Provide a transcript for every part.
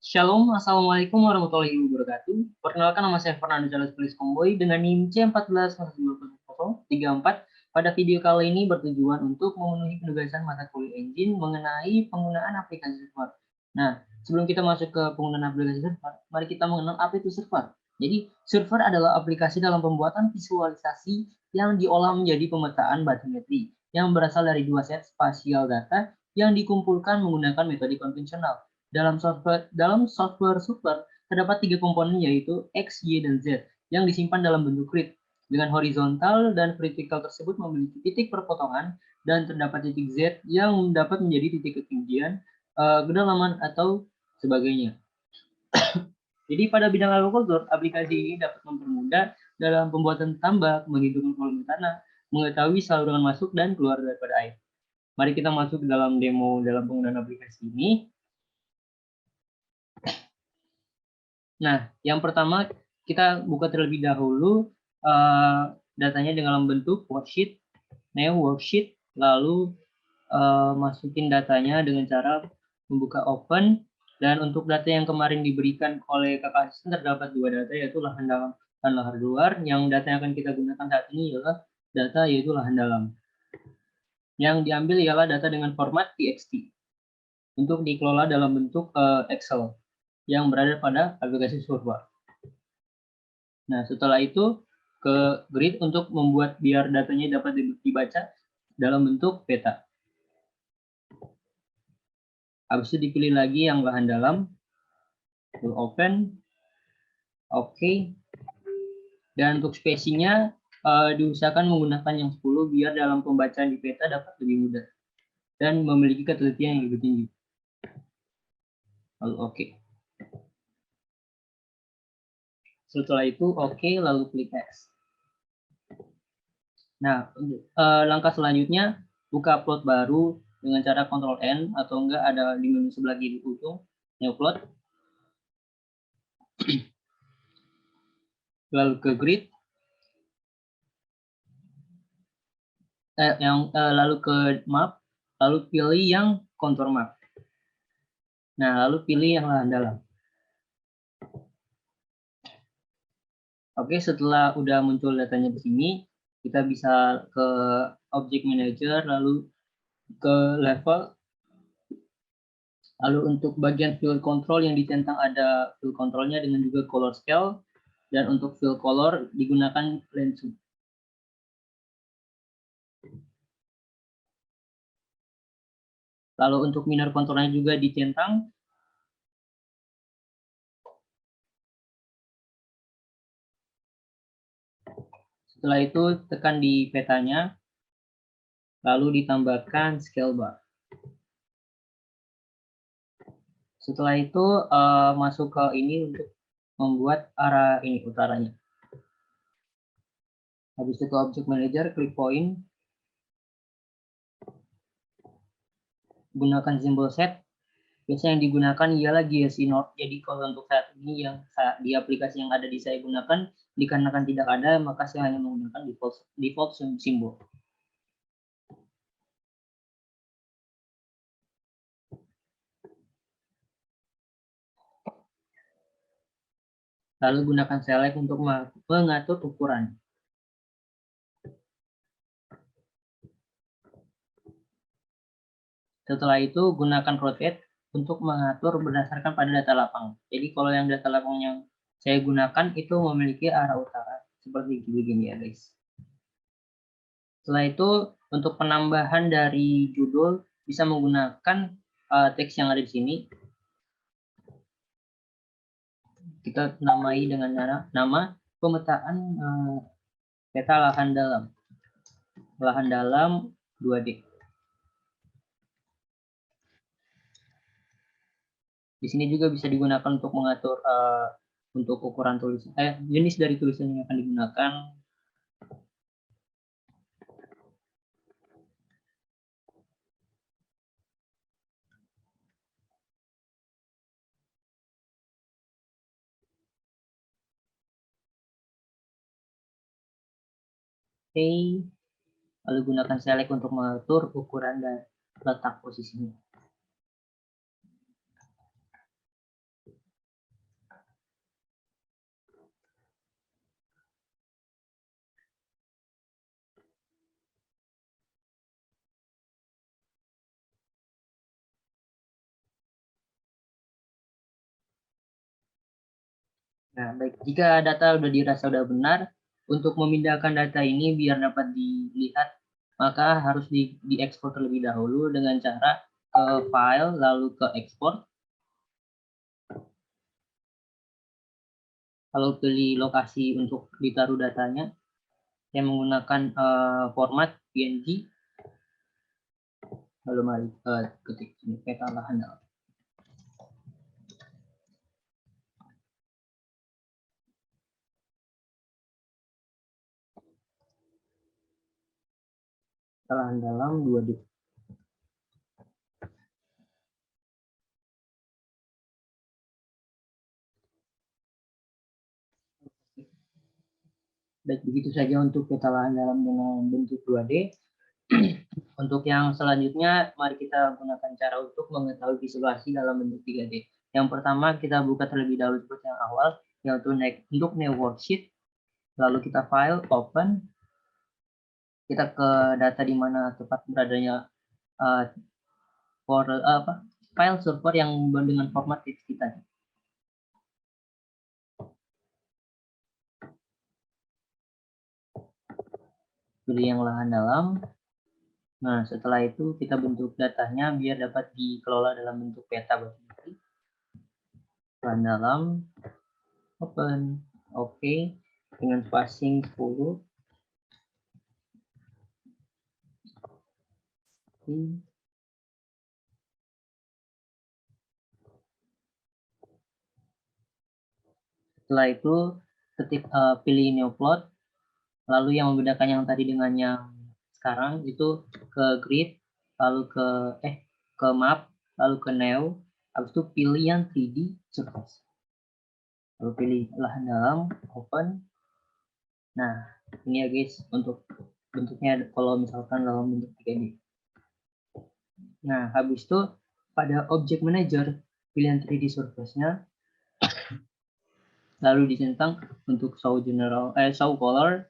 Shalom, Assalamualaikum warahmatullahi wabarakatuh. Perkenalkan, nama saya Fernando Charles Felix Komboy dengan NIM C14 Pada video kali ini bertujuan untuk memenuhi penugasan mata kuliah engine mengenai penggunaan aplikasi server. Nah, sebelum kita masuk ke penggunaan aplikasi server, mari kita mengenal apa itu server. Jadi, server adalah aplikasi dalam pembuatan visualisasi yang diolah menjadi pemetaan batimetri yang berasal dari dua set spasial data yang dikumpulkan menggunakan metode konvensional. Dalam software server terdapat tiga komponen, yaitu X, Y, dan Z yang disimpan dalam bentuk grid. Dengan horizontal dan vertikal tersebut memiliki titik perpotongan dan terdapat titik Z yang dapat menjadi titik ketinggian, kedalaman, atau sebagainya. Jadi pada bidang agrikultur, aplikasi ini dapat mempermudah dalam pembuatan tambak, menghitungkan volume tanah, mengetahui saluran masuk dan keluar daripada air. Mari kita masuk ke dalam demo dalam penggunaan aplikasi ini. Nah, yang pertama kita buka terlebih dahulu datanya dalam bentuk worksheet, new worksheet, lalu masukin datanya dengan cara membuka open. Dan untuk data yang kemarin diberikan oleh kakak asisten terdapat dua data, yaitu lahan dalam dan lahan luar. Yang data yang akan kita gunakan saat ini adalah data yaitu lahan dalam. Yang diambil ialah data dengan format txt untuk dikelola dalam bentuk Excel yang berada pada aplikasi server. Nah, setelah itu ke grid untuk membuat biar datanya dapat dibaca dalam bentuk peta. Habis itu dipilih lagi yang lahan dalam, open, oke. Dan untuk spesinya diusahakan menggunakan yang 10 biar dalam pembacaan di peta dapat lebih mudah dan memiliki ketelitian yang lebih tinggi. Lalu oke. Setelah itu oke, lalu klik next. Nah, langkah selanjutnya buka plot baru dengan cara Ctrl N, atau enggak ada di menu sebelah kiri ujung, new plot. Lalu ke grid, lalu ke map, lalu pilih yang contour map. Nah, lalu pilih yang lahan dalam. Oke, setelah udah muncul datanya di sini, kita bisa ke Object Manager, lalu ke level. Lalu untuk bagian fill control yang ditentang ada fill controlnya dengan juga color scale, dan untuk fill color digunakan Lensu. Lalu untuk minor controlnya juga dicentang. Setelah itu tekan di petanya, lalu ditambahkan scale bar. Setelah itu masuk ke ini untuk membuat arah ini utaranya. Habis itu ke Object Manager, klik point, gunakan simbol set. Biasanya yang digunakan ialah GSI North. Jadi kalau untuk saat ini yang di aplikasi yang ada di saya gunakan, dikarenakan tidak ada, maka saya hanya menggunakan default simbol. Lalu gunakan select untuk mengatur ukuran. Setelah itu gunakan rotate untuk mengatur berdasarkan pada data lapang. Jadi kalau yang data lapang yang saya gunakan itu memiliki arah utara seperti begini ya guys. Setelah itu untuk penambahan dari judul bisa menggunakan teks yang ada di sini. Kita namai dengan nama pemetaan peta lahan dalam 2D. Di sini juga bisa digunakan untuk mengatur untuk ukuran tulisan, jenis dari tulisan yang akan digunakan. Oke, lalu gunakan select untuk mengatur ukuran dan letak posisinya. Nah, baik. Jika data sudah dirasa sudah benar, untuk memindahkan data ini biar dapat dilihat, maka harus diekspor terlebih dahulu dengan cara ke file, lalu ke export. Lalu pilih lokasi untuk ditaruh datanya. Saya menggunakan format PNG. Lalu mari ketik ini peta lahan dalam. Lahan dalam 2D. Baik, begitu saja untuk peta lahan dalam dengan bentuk 2D. Untuk yang selanjutnya, mari kita gunakan cara untuk mengetahui visualisasi dalam bentuk 3D. Yang pertama, kita buka terlebih dahulu seperti yang awal, yaitu untuk new worksheet. Lalu kita file, open. Kita ke data di mana tempat beradanya file server yang dengan format txt tadi. Pilih yang lahan dalam. Nah, setelah itu kita bentuk datanya biar dapat dikelola dalam bentuk peta. Lahan dalam, open, oke, dengan spacing 10. Setelah itu pilih new plot, lalu yang membedakan yang tadi dengan yang sekarang itu ke grid, lalu ke map, lalu ke new, habis itu pilih yang 3D surface, lalu pilih lahan dalam, open. Nah, ini ya guys untuk bentuknya kalau misalkan dalam bentuk 3D. Nah, habis itu pada object manager pilihan 3D surface-nya, lalu dicentang untuk show color.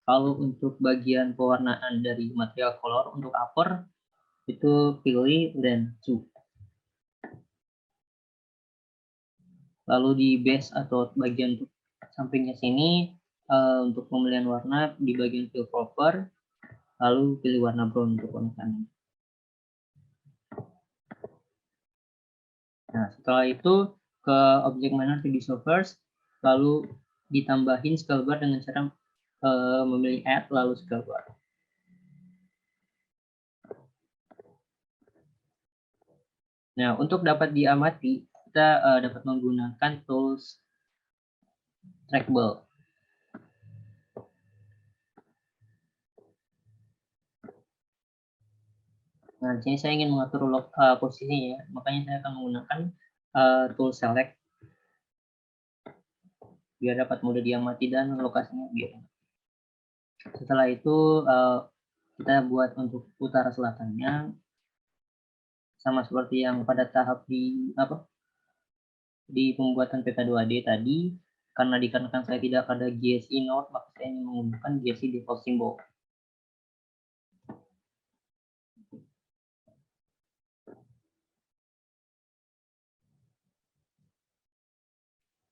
Kalau untuk bagian pewarnaan dari material color untuk upper itu pilih blend 2. Lalu di base atau bagian sampingnya sini untuk pemilihan warna di bagian fill proper, lalu pilih warna brown untuk warna kanan. Nah, setelah itu ke object manager 3D surface, lalu ditambahin scale bar dengan cara memilih add lalu scale bar. Nah, untuk dapat diamati, kita dapat menggunakan tools trackball. Nah, di sini saya ingin mengatur posisinya, makanya saya akan menggunakan tool select biar dapat mudah diamati dan lokasinya biar. Setelah itu kita buat untuk utara selatannya sama seperti yang pada tahap di pembuatan peta 2D tadi. Karena dikarenakan saya tidak ada GSI node, maka saya ingin menggunakan GSI default symbol.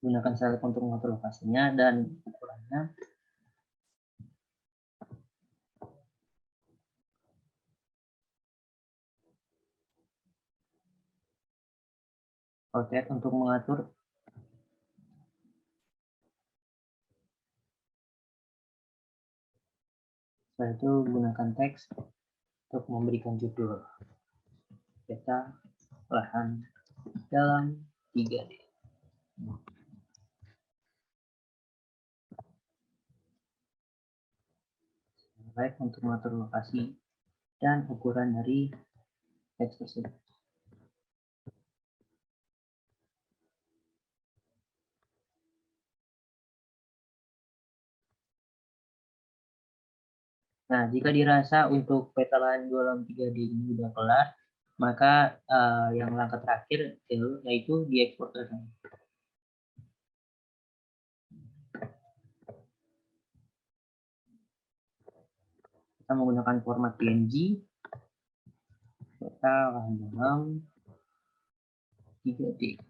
Gunakan select untuk mengatur lokasinya dan ukurannya. Rotate untuk mengatur. Setelah itu gunakan teks untuk memberikan judul peta lahan dalam 3D. Baik untuk mengatur lokasi dan ukuran dari teks tersebut. Nah, jika dirasa untuk peta lahan dalam 3D ini sudah kelar, maka yang langkah terakhir yaitu diekspor datanya. Kita menggunakan format PNG, peta lahan dalam 3D.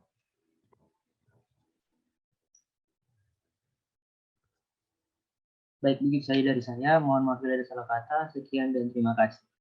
Baik, begitu saja dari saya. Mohon maaf bila ada salah kata. Sekian dan terima kasih.